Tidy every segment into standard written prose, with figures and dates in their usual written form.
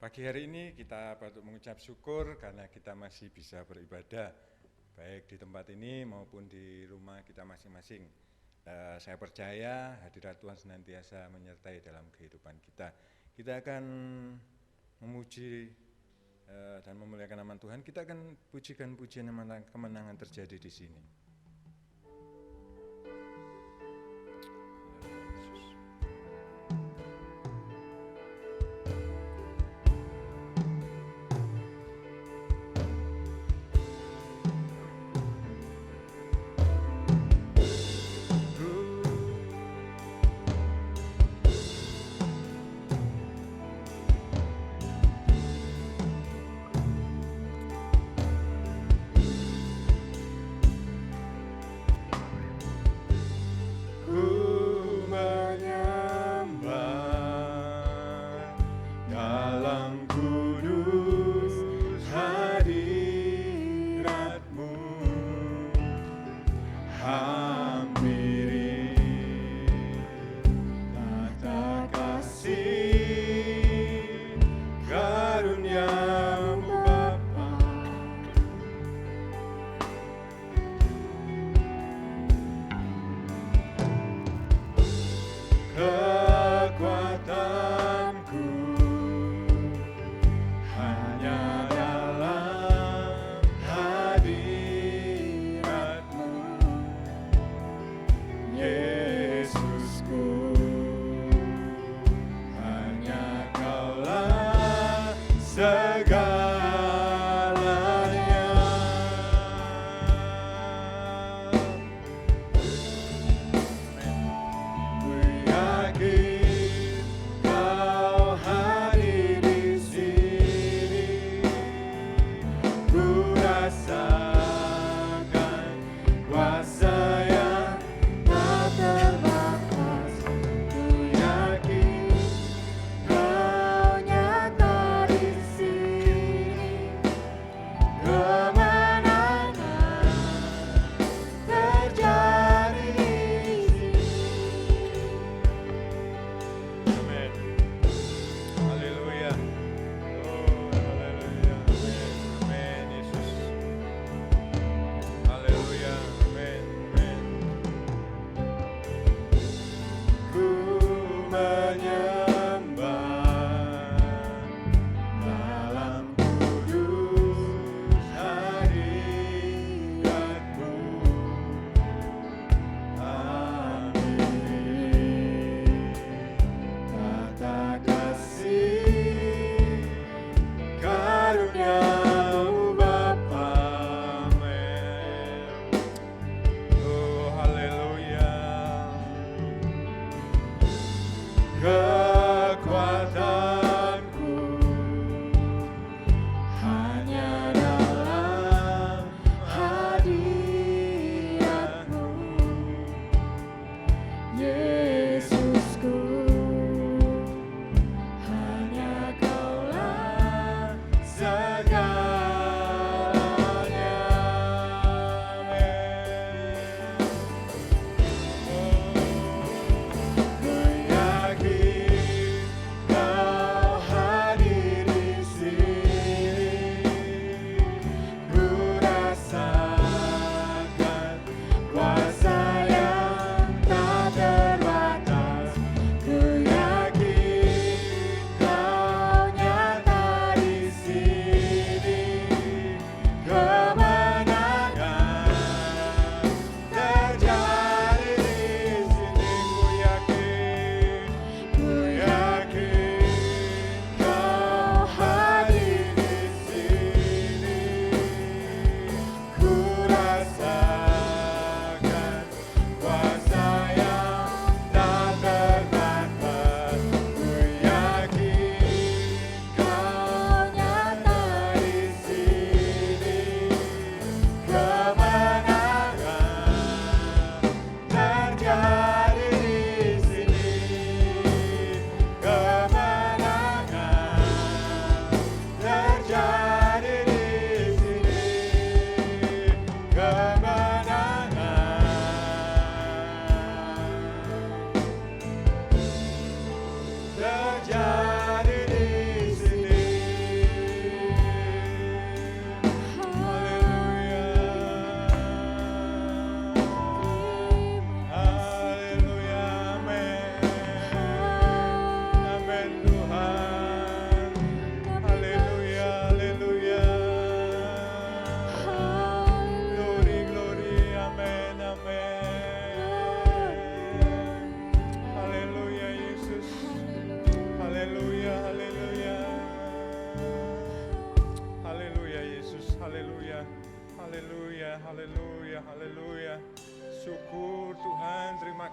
Pagi hari ini kita patut mengucap syukur karena kita masih bisa beribadah, baik di tempat ini maupun di rumah kita masing-masing. Saya percaya hadirat Tuhan senantiasa menyertai dalam kehidupan kita. Kita akan memuji dan memuliakan nama Tuhan. Kita akan pujikan pujian kemenangan terjadi di sini.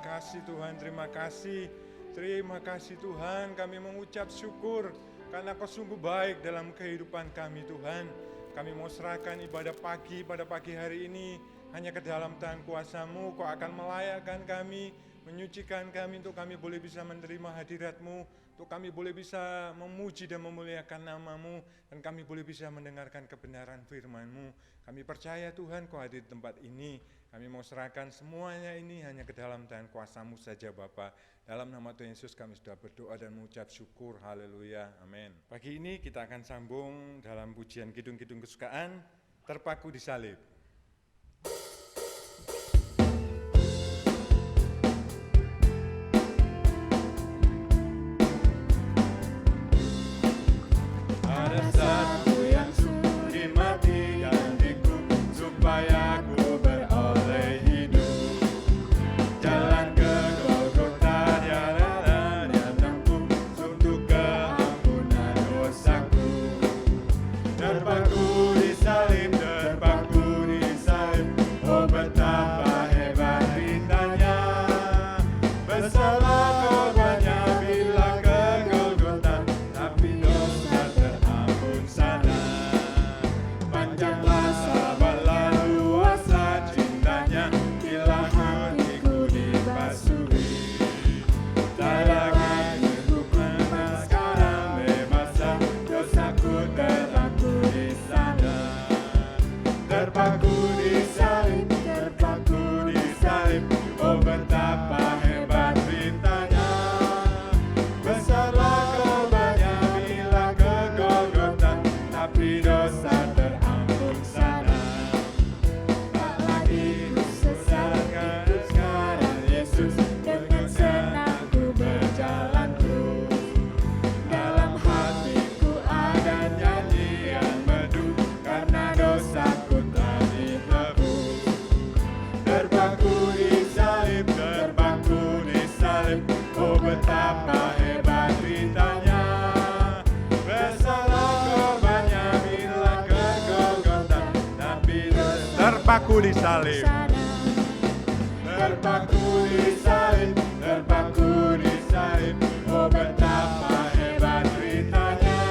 kasih Tuhan, terima kasih. Terima kasih Tuhan, kami mengucap syukur karena Kau sungguh baik dalam kehidupan kami Tuhan. Kami mau serahkan ibadah pagi pada pagi hari ini hanya ke dalam tangan kuasa-Mu. Kau akan melayakkan kami, menyucikan kami untuk kami boleh bisa menerima hadirat-Mu, untuk kami boleh bisa memuji dan memuliakan nama-Mu, dan kami boleh bisa mendengarkan kebenaran firman-Mu. Kami percaya Tuhan Kau hadir di tempat ini. Kami mau serahkan semuanya ini hanya ke dalam tangan kuasa-Mu saja Bapa. Dalam nama Tuhan Yesus kami sudah berdoa dan mengucap syukur. Haleluya. Amin. Pagi ini kita akan sambung dalam pujian kidung-kidung kesukaan, Terpaku di Salib. Ada satu yang sudi mati gantiku supaya aku beroleh hidup. Jalan ke Golgota dia tempuh untuk keampunan dosaku. Terpaku di salib, oh betapa hebat beritanya. Besarlah korbannya bila ke Golgota, tapi dosa terampun sana. Panjanglah sabarlah luasa cintanya, bila hatiku dibasuri. Tak lagi hukuman sekarang bebaslah, dosaku terpaku di sana. Terpaku di salib, oh betapa hebat beritanya. Besarlah korbannya bila ke Golgota, tapi dosa terampun sana. Tak lagi ku sesatkan sekarang Yesus, dengan senang ku berjalan terus. Dalam hatiku ada nyanyian merdu, karena dosaku telah ditebus. Terpaku di salib, oh betapa hebat beritanya. Besarlah korbannya bila ke Golgota, tapi terpaku di salib. Terpaku di salib, oh betapa hebat beritanya.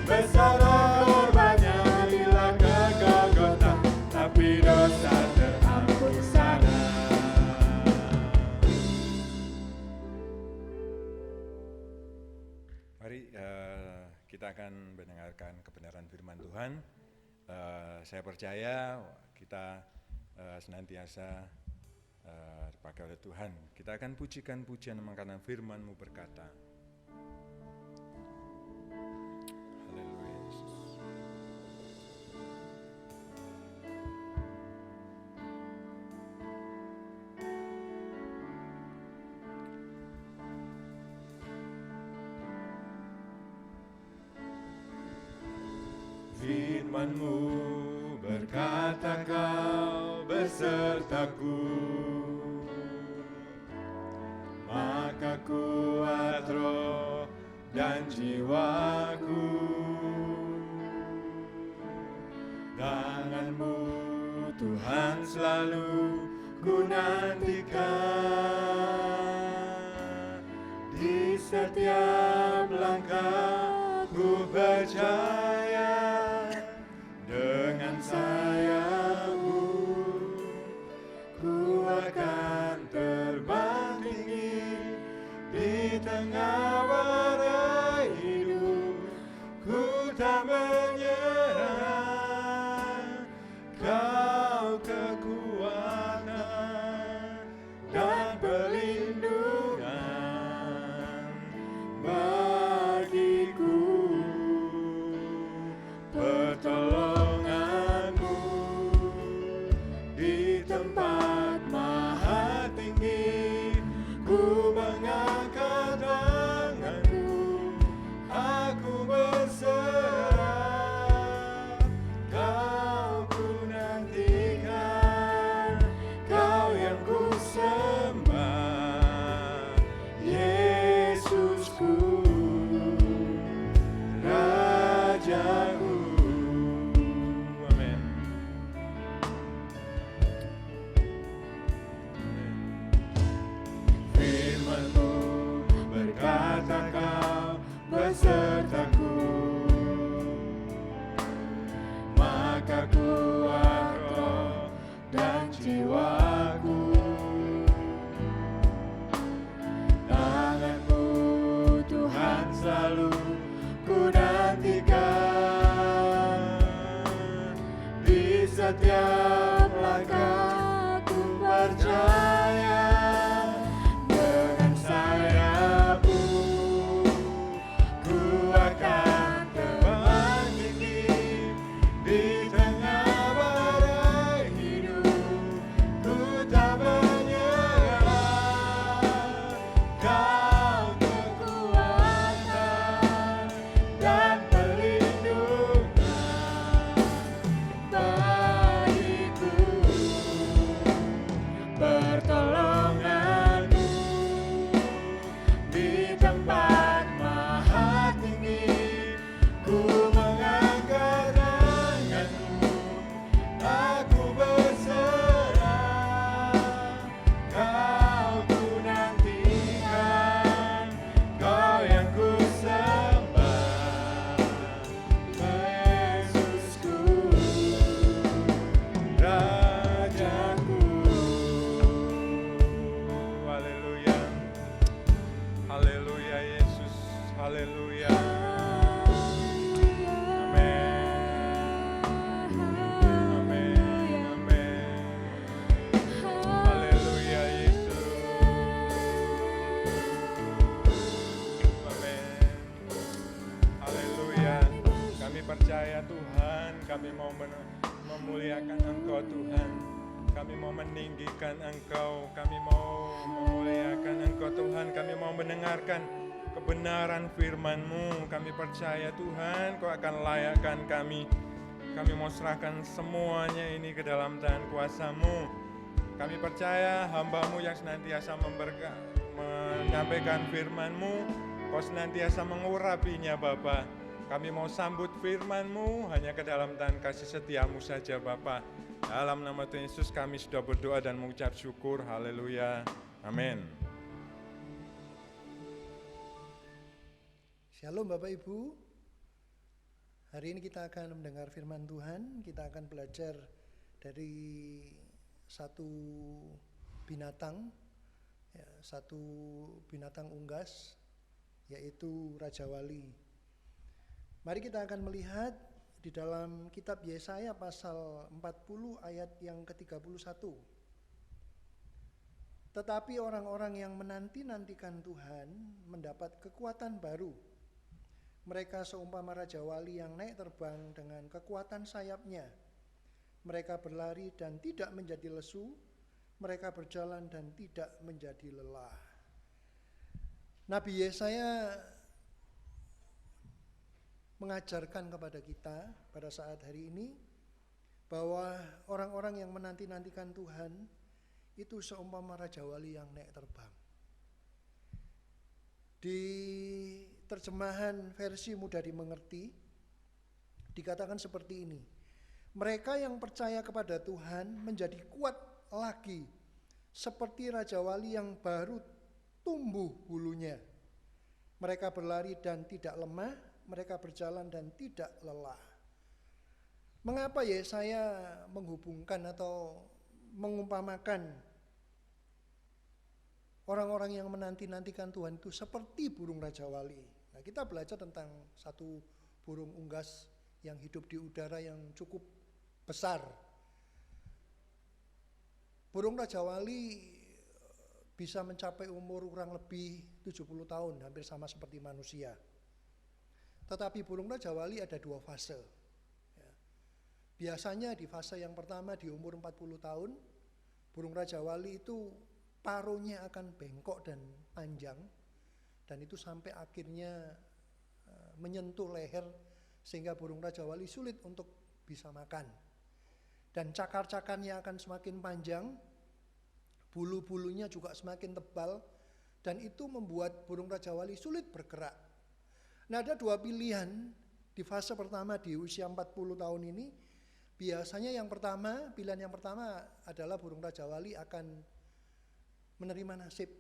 Besarlah korbannya bila ke Golgota, tapi dosa terampun sana. Mari kita akan mendengarkan kebenaran firman Tuhan. Saya percaya kita senantiasa dipakai oleh Tuhan. Kita akan pujikan pujian makanan firman-Mu berkata. Haleluya Yesus. Firman-Mu berkata Kau besertaku, maka kuat roh dan jiwaku. Tangan-Mu Tuhan selalu ku nantikan. Di setiap langkah ku percaya, dengan sayap-Mu ku akan terbang tinggi. Di tengah badai hidup ku tak menyerah. Kau kekuatan dan perlindungan bagiku. Pertolongan-Mu di tempat maha tinggi, ku mengangkat setiap langkahku percaya dengan sayapmu ku akan terbang tinggi di tengah badai hidup ku tak menyerah kau kekuatan dan perlindungan bagiku pertolonganmu di tempat maha tinggi ku mengangkat tanganmu aku berserah kau ku nantikan kau yang ku sembah Yesusku Rajaku. Haleluya, haleluya Yesus, haleluya. Amin, amin, haleluya Yesus, amin, haleluya. Kami percaya Tuhan, kami mau memuliakan Engkau Tuhan. Kami mau meninggikan Engkau, kami mau memuliakan Engkau Tuhan, kami mau mendengarkan kebenaran firman-Mu. Kami percaya Tuhan, Kau akan layakkan kami. Kami mau serahkan semuanya ini ke dalam tangan kuasa-Mu. Kami percaya hamba-Mu yang senantiasa menyampaikan firman-Mu, Kau senantiasa mengurapinya Bapa. Kami mau sambut firman-Mu hanya ke dalam tangan kasih setia-Mu saja Bapa. Dalam nama Tuhan Yesus kami sudah berdoa dan mengucap syukur. Haleluya. Amin. Shalom Bapak Ibu. Hari ini kita akan mendengar firman Tuhan. Kita akan belajar dari satu binatang, satu binatang unggas, yaitu Raja Wali. Mari kita akan melihat di dalam kitab Yesaya pasal 40 ayat yang ke-31. Tetapi orang-orang yang menanti-nantikan Tuhan mendapat kekuatan baru. Mereka seumpama Raja Wali yang naik terbang dengan kekuatan sayapnya. Mereka berlari dan tidak menjadi lesu, mereka berjalan dan tidak menjadi lelah. Nabi Yesaya mengajarkan kepada kita pada saat hari ini bahwa orang-orang yang menanti-nantikan Tuhan itu seumpama Raja Wali yang naik terbang. Di terjemahan versi mudah dimengerti dikatakan seperti ini. Mereka yang percaya kepada Tuhan menjadi kuat lagi seperti Raja Wali yang baru tumbuh bulunya. Mereka berlari dan tidak lemah, mereka berjalan dan tidak lelah. Mengapa Yesaya menghubungkan atau mengumpamakan orang-orang yang menanti-nantikan Tuhan itu seperti burung Raja Wali? Nah, kita belajar tentang satu burung unggas yang hidup di udara yang cukup besar. Burung Raja Wali bisa mencapai umur kurang lebih 70 tahun, hampir sama seperti manusia. Tetapi burung Raja Wali ada dua fase. Biasanya di fase yang pertama di umur 40 tahun, burung Raja Wali itu paruhnya akan bengkok dan panjang, dan itu sampai akhirnya menyentuh leher sehingga burung Raja Wali sulit untuk bisa makan. Dan cakar-cakarnya akan semakin panjang, bulu-bulunya juga semakin tebal, dan itu membuat burung Raja Wali sulit bergerak. Nah, ada dua pilihan di fase pertama di usia 40 tahun ini. Biasanya pilihan yang pertama adalah burung Raja Wali akan menerima nasib.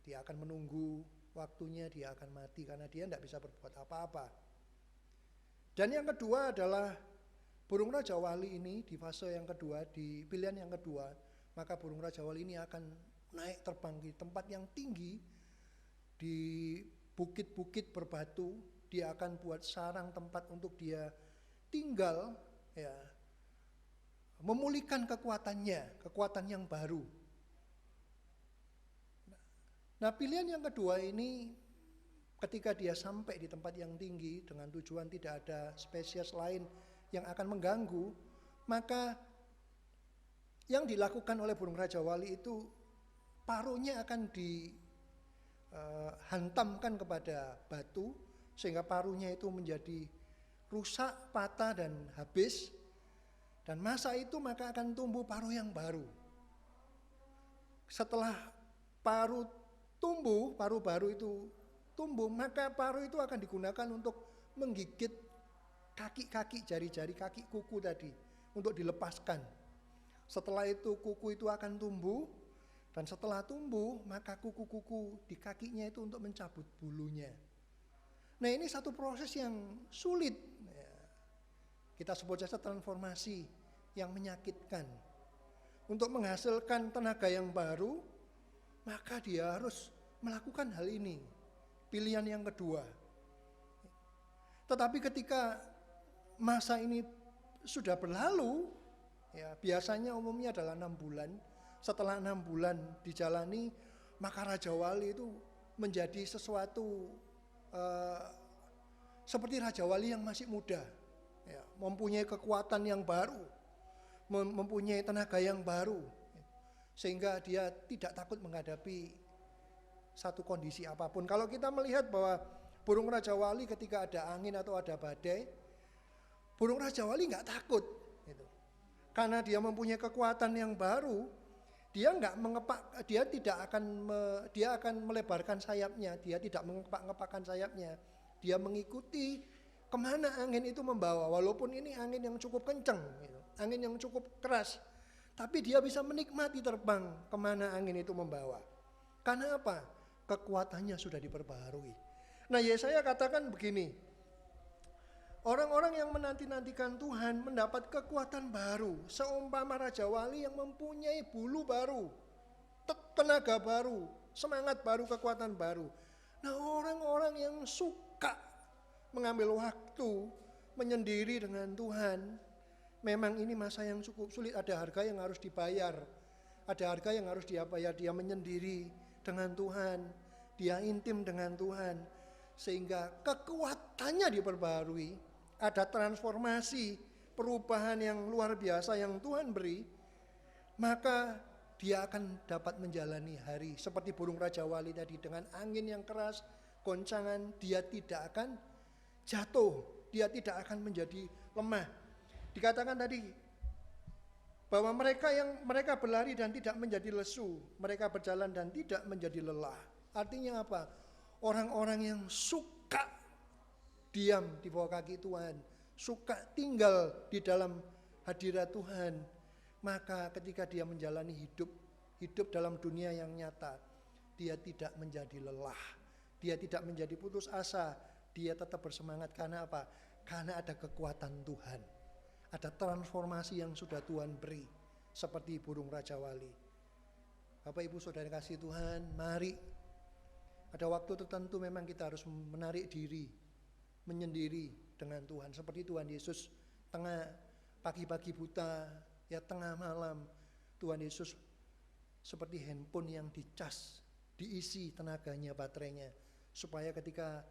Dia akan menunggu waktunya, dia akan mati karena dia tidak bisa berbuat apa-apa. Dan yang kedua adalah burung Raja Wali ini di fase yang kedua, di pilihan yang kedua, maka burung Raja Wali ini akan naik terbang di tempat yang tinggi, di bukit-bukit berbatu. Dia akan buat sarang tempat untuk dia tinggal, ya. memulihkan kekuatannya, kekuatan yang baru. Nah, pilihan yang kedua ini ketika dia sampai di tempat yang tinggi dengan tujuan tidak ada spesies lain yang akan mengganggu, maka yang dilakukan oleh burung Raja Wali itu paruhnya akan dihantamkan kepada batu sehingga paruhnya itu menjadi rusak, patah dan habis. Dan masa itu maka akan tumbuh paruh yang baru. Setelah paruh tumbuh, paruh baru itu tumbuh, maka paruh itu akan digunakan untuk menggigit kaki-kaki, jari-jari kaki kuku tadi untuk dilepaskan. Setelah itu kuku itu akan tumbuh, dan setelah tumbuh maka kuku-kuku di kakinya itu untuk mencabut bulunya. Nah, ini satu proses yang sulit. Kita sebut saja transformasi yang menyakitkan. Untuk menghasilkan tenaga yang baru, maka dia harus melakukan hal ini. Pilihan yang kedua. Tetapi ketika masa ini sudah berlalu, ya biasanya umumnya adalah 6 bulan. Setelah 6 bulan dijalani, maka Raja Wali itu menjadi sesuatu seperti Raja Wali yang masih muda. Ya, mempunyai kekuatan yang baru, mempunyai tenaga yang baru, sehingga dia tidak takut menghadapi satu kondisi apapun. Kalau kita melihat bahwa burung Raja Wali ketika ada angin atau ada badai, burung Raja Wali nggak takut, gitu. Karena dia mempunyai kekuatan yang baru, dia nggak mengepak, dia akan melebarkan sayapnya, dia tidak mengepak-ngepakkan sayapnya, dia mengikuti kemana angin itu membawa, walaupun ini angin yang cukup kencang, gitu, angin yang cukup keras, tapi dia bisa menikmati terbang kemana angin itu membawa. Karena apa? Kekuatannya sudah diperbaharui. Nah, Yesaya katakan begini, orang-orang yang menanti-nantikan Tuhan mendapat kekuatan baru, seumpama Raja Wali yang mempunyai bulu baru, tenaga baru, semangat baru, kekuatan baru. Nah, orang-orang yang suka mengambil waktu menyendiri dengan Tuhan, memang ini masa yang cukup sulit, ada harga yang harus dibayar. Ada harga yang harus dia bayar, dia menyendiri dengan Tuhan, dia intim dengan Tuhan, sehingga kekuatannya diperbarui, ada transformasi, perubahan yang luar biasa yang Tuhan beri, maka dia akan dapat menjalani hari seperti burung Raja Wali tadi, dengan angin yang keras, goncangan, dia tidak akan jatuh, dia tidak akan menjadi lemah. Dikatakan tadi bahwa mereka berlari dan tidak menjadi lesu, mereka berjalan dan tidak menjadi lelah. Artinya apa? Orang-orang yang suka diam di bawah kaki Tuhan, suka tinggal di dalam hadirat Tuhan, maka ketika dia menjalani hidup dalam dunia yang nyata, dia tidak menjadi lelah, dia tidak menjadi putus asa, dia tetap bersemangat. Karena apa? Karena ada kekuatan Tuhan, ada transformasi yang sudah Tuhan beri, seperti burung Raja Wali. Bapak Ibu Saudara kasih Tuhan, mari, ada waktu tertentu memang kita harus menarik diri, menyendiri dengan Tuhan. Seperti Tuhan Yesus tengah pagi-pagi buta, ya tengah malam, Tuhan Yesus seperti handphone yang dicas, diisi tenaganya, baterainya, supaya ketika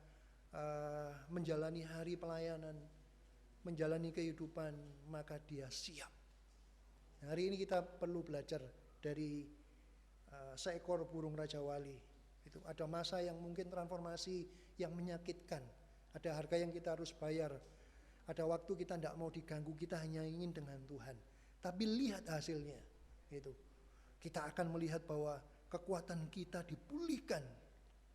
menjalani hari pelayanan, menjalani kehidupan, maka dia siap. Hari ini kita perlu belajar dari seekor burung Raja Wali. Itu ada masa yang mungkin transformasi yang menyakitkan, ada harga yang kita harus bayar, ada waktu kita tidak mau diganggu, kita hanya ingin dengan Tuhan. Tapi lihat hasilnya, itu kita akan melihat bahwa kekuatan kita dipulihkan.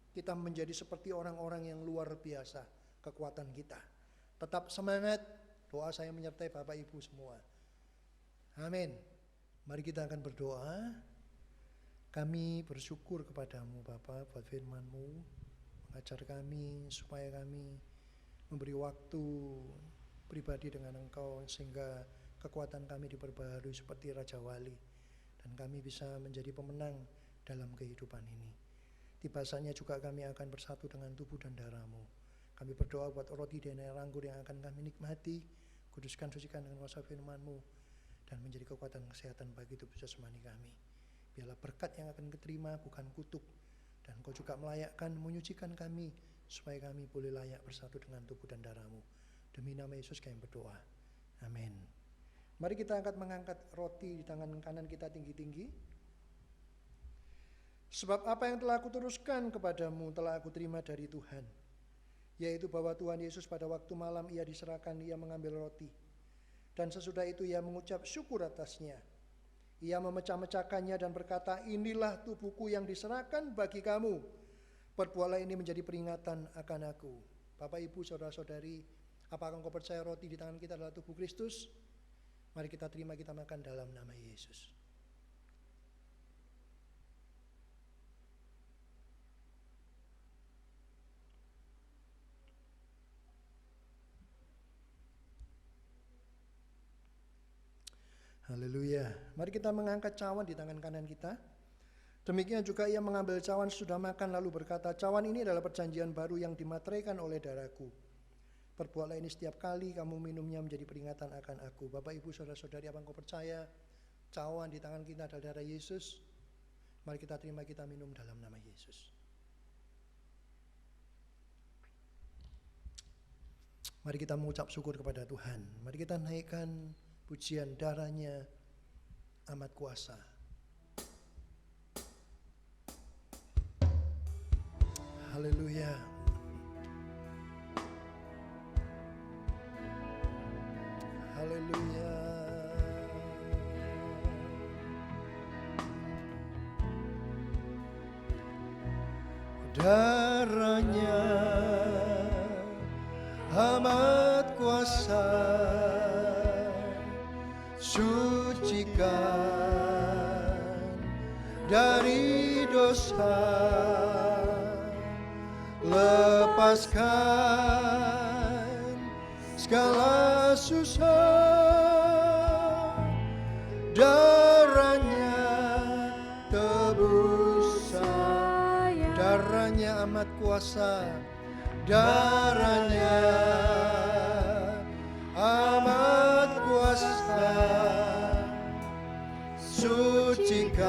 Kita menjadi seperti orang-orang yang luar biasa kekuatan kita. Tetap semangat, doa saya menyertai Bapak Ibu semua. Amin. Mari kita akan berdoa. Kami bersyukur kepadamu Bapa buat firman-Mu, mengajar kami supaya kami memberi waktu pribadi dengan Engkau, sehingga kekuatan kami diperbaharui seperti Raja Wali, dan kami bisa menjadi pemenang dalam kehidupan ini. Tiba saatnya juga kami akan bersatu dengan tubuh dan darah-Mu. Kami berdoa buat roti dan air anggur yang akan kami nikmati, kuduskan, sucikan dengan kuasa firman-Mu, dan menjadi kekuatan kesehatan bagi tubuh jasmani kami. Biarlah berkat yang akan diterima bukan kutuk, dan Engkau juga melayakkan, menyucikan kami, supaya kami boleh layak bersatu dengan tubuh dan darah-Mu. Demi nama Yesus kami berdoa. Amin. Mari kita mengangkat roti di tangan kanan kita tinggi-tinggi. Sebab apa yang telah aku teruskan kepadamu telah aku terima dari Tuhan, yaitu bahwa Tuhan Yesus pada waktu malam ia diserahkan, ia mengambil roti, dan sesudah itu ia mengucap syukur atasnya. Ia memecah-mecahkannya dan berkata, inilah tubuhku yang diserahkan bagi kamu. Perbuatlah ini menjadi peringatan akan aku. Bapak, Ibu, saudara-saudari, apakah engkau percaya roti di tangan kita adalah tubuh Kristus? Mari kita terima, kita makan dalam nama Yesus. Haleluya. Mari kita mengangkat cawan di tangan kanan kita. Demikian juga ia mengambil cawan sudah makan lalu berkata, cawan ini adalah perjanjian baru yang dimateraikan oleh darahku. Perbuatlah ini setiap kali kamu minumnya menjadi peringatan akan aku. Bapak, Ibu, saudara-saudari, apa engkau percaya cawan di tangan kita adalah darah Yesus? Mari kita terima, kita minum dalam nama Yesus. Mari kita mengucap syukur kepada Tuhan. Mari kita naikkan pujian, darahnya amat kuasa. Haleluya. Haleluya. Darahnya amat kuasa, sucikan dari dosa, lepaskan segala susah. Darahnya tebus saya, darahnya amat kuasa, darahnya amat kuasa, sucikan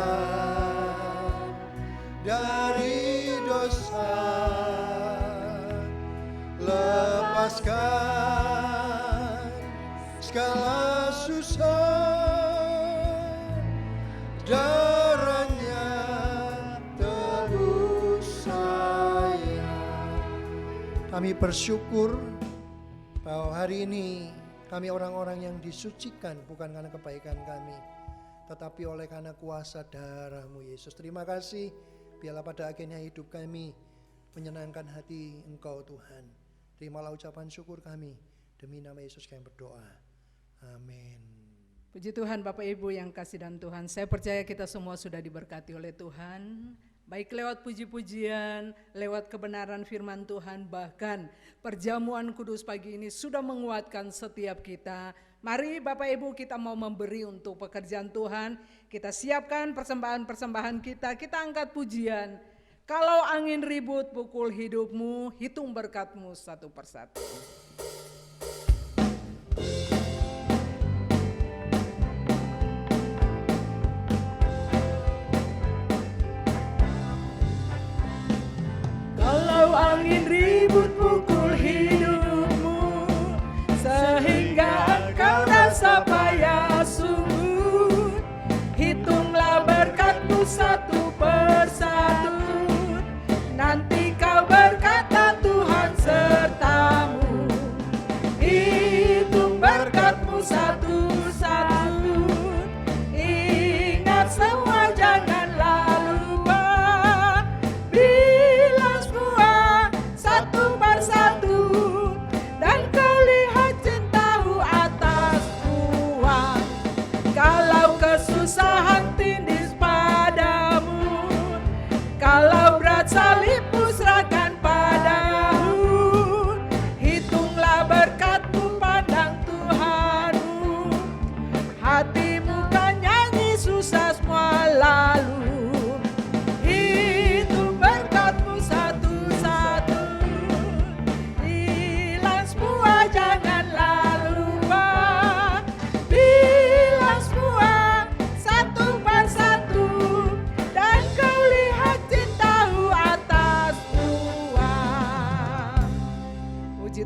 dari dosa, lepaskan segala susah. Darahnya tebus saya. Kami bersyukur bahwa hari ini kami orang-orang yang disucikan bukan karena kebaikan kami, tetapi oleh karena kuasa darah-Mu Yesus. Terima kasih, biarlah pada akhirnya hidup kami menyenangkan hati Engkau Tuhan. Terimalah ucapan syukur kami, demi nama Yesus kami berdoa. Amin. Puji Tuhan, Bapak Ibu yang kasih dan Tuhan, saya percaya kita semua sudah diberkati oleh Tuhan, baik lewat puji-pujian, lewat kebenaran firman Tuhan, bahkan perjamuan kudus pagi ini sudah menguatkan setiap kita. Mari Bapak Ibu, kita mau memberi untuk pekerjaan Tuhan, kita siapkan persembahan-persembahan kita angkat pujian. Kalau angin ribut pukul hidupmu, hitung berkatmu satu persatu. Kalau angin ribut pukul hidupmu, sehingga engkau rasa payah sungguh, hitunglah berkatmu satu persatu. Nanti kau berkata Tuhan sertamu, hitung berkatmu satu-satu. Ingat semua janganlah lupa, bilang semua satu persatu.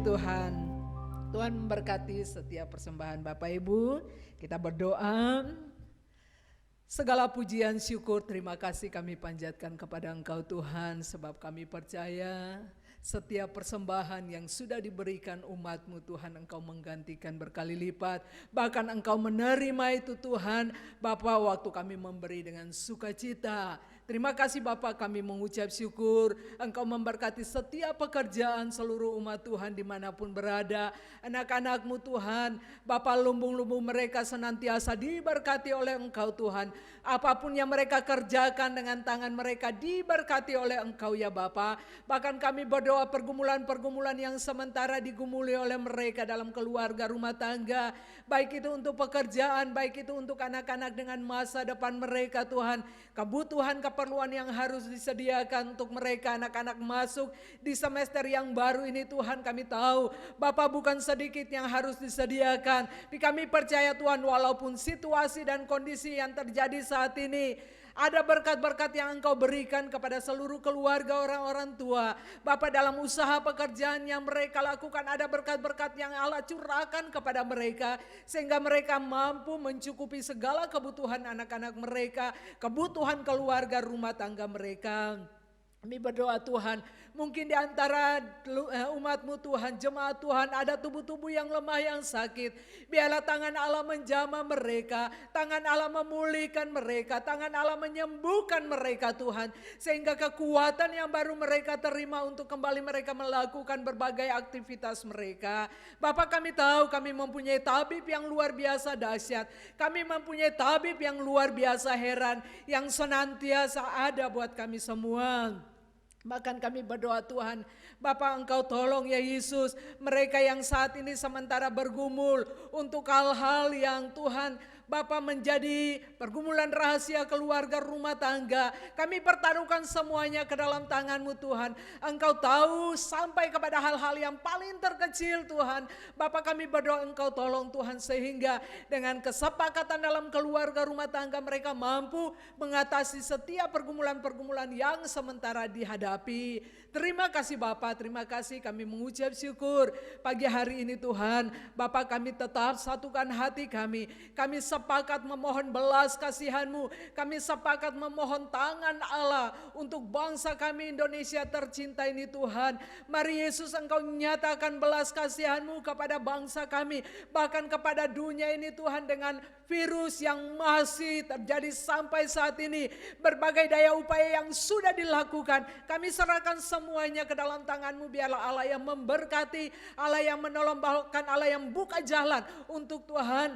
Tuhan. Tuhan memberkati setiap persembahan Bapak Ibu. Kita berdoa. Segala pujian syukur terima kasih kami panjatkan kepada Engkau Tuhan, sebab kami percaya setiap persembahan yang sudah diberikan umat-Mu Tuhan, Engkau menggantikan berkali lipat. Bahkan Engkau menerima itu Tuhan. Bapa, waktu kami memberi dengan sukacita. Terima kasih Bapak, kami mengucap syukur. Engkau memberkati setiap pekerjaan seluruh umat Tuhan dimanapun berada. Anak-anak-Mu Tuhan, Bapak, lumbung-lumbung mereka senantiasa diberkati oleh Engkau Tuhan. Apapun yang mereka kerjakan dengan tangan mereka diberkati oleh Engkau ya Bapak. Bahkan kami berdoa pergumulan-pergumulan yang sementara digumuli oleh mereka dalam keluarga rumah tangga. Baik itu untuk pekerjaan, baik itu untuk anak-anak dengan masa depan mereka Tuhan. Kebutuhan keperluan yang harus disediakan untuk mereka anak-anak masuk di semester yang baru ini Tuhan, kami tahu Bapak bukan sedikit yang harus disediakan. Tapi kami percaya Tuhan, walaupun situasi dan kondisi yang terjadi saat ini, ada berkat-berkat yang Engkau berikan kepada seluruh keluarga orang-orang tua. Bapak, dalam usaha pekerjaan yang mereka lakukan, ada berkat-berkat yang Allah curahkan kepada mereka, sehingga mereka mampu mencukupi segala kebutuhan anak-anak mereka, kebutuhan keluarga rumah tangga mereka. Kami berdoa Tuhan, mungkin di antara umat-Mu Tuhan, jemaat Tuhan, ada tubuh-tubuh yang lemah, yang sakit. Biarlah tangan Allah menjamah mereka, tangan Allah memulihkan mereka, tangan Allah menyembuhkan mereka Tuhan. Sehingga kekuatan yang baru mereka terima untuk kembali mereka melakukan berbagai aktivitas mereka. Bapak, kami tahu kami mempunyai tabib yang luar biasa dahsyat. Kami mempunyai tabib yang luar biasa heran, yang senantiasa ada buat kami semua. Bahkan kami berdoa Tuhan, Bapak Engkau tolong ya Yesus, mereka yang saat ini sementara bergumul untuk hal-hal yang Tuhan Bapak menjadi pergumulan rahasia keluarga rumah tangga. Kami pertaruhkan semuanya ke dalam tangan-Mu Tuhan. Engkau tahu sampai kepada hal-hal yang paling terkecil Tuhan. Bapak, kami berdoa Engkau tolong Tuhan, sehingga dengan kesepakatan dalam keluarga rumah tangga mereka mampu mengatasi setiap pergumulan-pergumulan yang sementara dihadapi. Terima kasih Bapak, terima kasih, kami mengucap syukur pagi hari ini Tuhan. Bapak, kami tetap satukan hati kami. Kami sepakat memohon belas kasihan-Mu. Kami sepakat memohon tangan Allah untuk bangsa kami Indonesia tercinta ini Tuhan. Mari Yesus, Engkau nyatakan belas kasihan-Mu kepada bangsa kami, bahkan kepada dunia ini Tuhan, dengan virus yang masih terjadi sampai saat ini. Berbagai daya upaya yang sudah dilakukan, kami serahkan semuanya ke dalam tangan-Mu. Biarlah Allah yang memberkati, Allah yang menolong, bahkan Allah yang buka jalan untuk Tuhan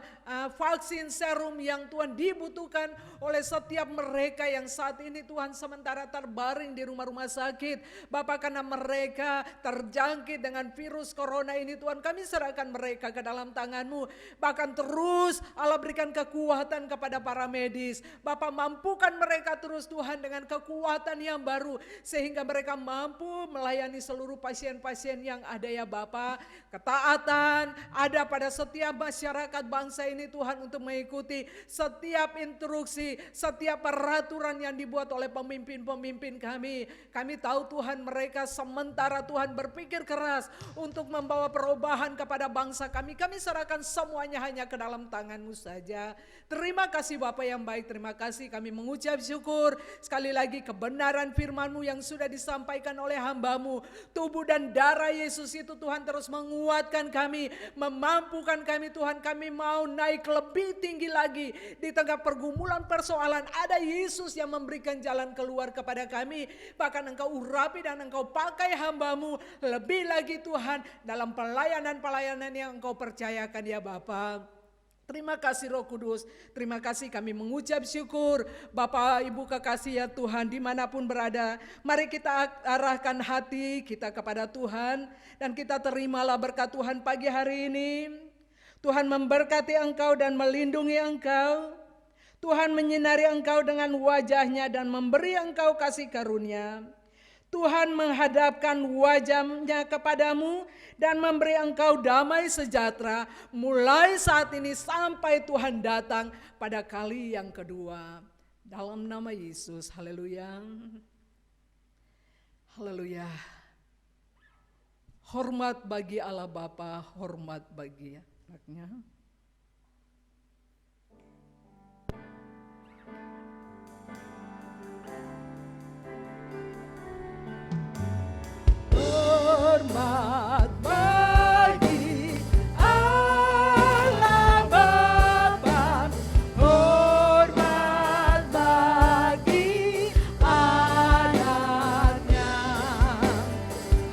vaksin, serum yang Tuhan dibutuhkan oleh setiap mereka yang saat ini Tuhan sementara terbaring di rumah-rumah sakit. Bapak, karena mereka terjangkit dengan virus corona ini Tuhan, kami serahkan mereka ke dalam tangan-Mu. Bahkan terus Allah berikan kekuatan kepada para medis. Bapak, mampukan mereka terus Tuhan dengan kekuatan yang baru, sehingga mereka mampu melayani seluruh pasien-pasien yang ada ya Bapak. Ketaatan ada pada setiap masyarakat bangsa ini Tuhan, untuk mengikuti setiap instruksi, setiap peraturan yang dibuat oleh pemimpin-pemimpin kami. Kami tahu Tuhan, mereka sementara Tuhan berpikir keras untuk membawa perubahan kepada bangsa kami. Kami serahkan semuanya hanya ke dalam tangan-Mu saja. Terima kasih Bapak yang baik, terima kasih, kami mengucap syukur. Sekali lagi kebenaran firman-Mu yang sudah disampaikan oleh hamba-Mu, tubuh dan darah Yesus itu Tuhan terus menguatkan kami, memampukan kami Tuhan. Kami mau naik lebih tinggi lagi di tengah pergumulan persoalan. Ada Yesus yang memberikan jalan keluar kepada kami. Bahkan Engkau urapi dan Engkau pakai hamba-Mu lebih lagi Tuhan dalam pelayanan-pelayanan yang Engkau percayakan ya Bapa. Terima kasih Roh Kudus, terima kasih, kami mengucap syukur. Bapak Ibu kekasih ya Tuhan, dimanapun berada, mari kita arahkan hati kita kepada Tuhan, dan kita terimalah berkat Tuhan pagi hari ini. Tuhan memberkati engkau dan melindungi engkau. Tuhan menyinari engkau dengan wajah-Nya dan memberi engkau kasih karunia. Tuhan menghadapkan wajah-Nya kepadamu dan memberi engkau damai sejahtera mulai saat ini sampai Tuhan datang pada kali yang kedua. Dalam nama Yesus, haleluya. Haleluya. Hormat bagi Allah Bapa, hormat bagi anaknya. Hormat bagi Allah Bapa, hormat bagi anaknya,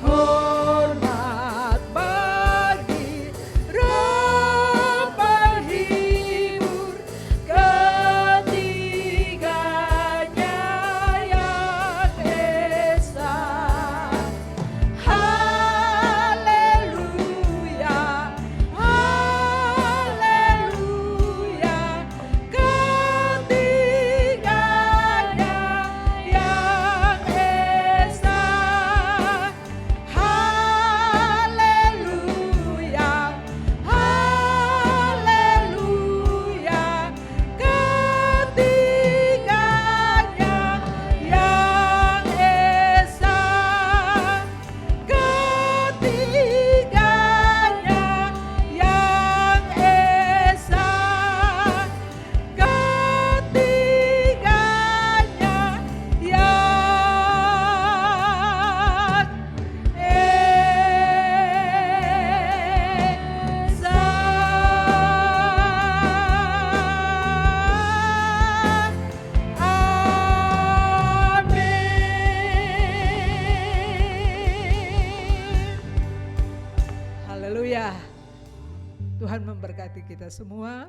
hormat bagi Roh penghibur ketiganya yang esa. Haleluya, haleluya, ketiganya yang esa. Haleluya, haleluya, ketiganya yang esa. Ketiganya yang esa, ketiganya yang esa. Amin. Haleluya. Tuhan memberkati kita semua.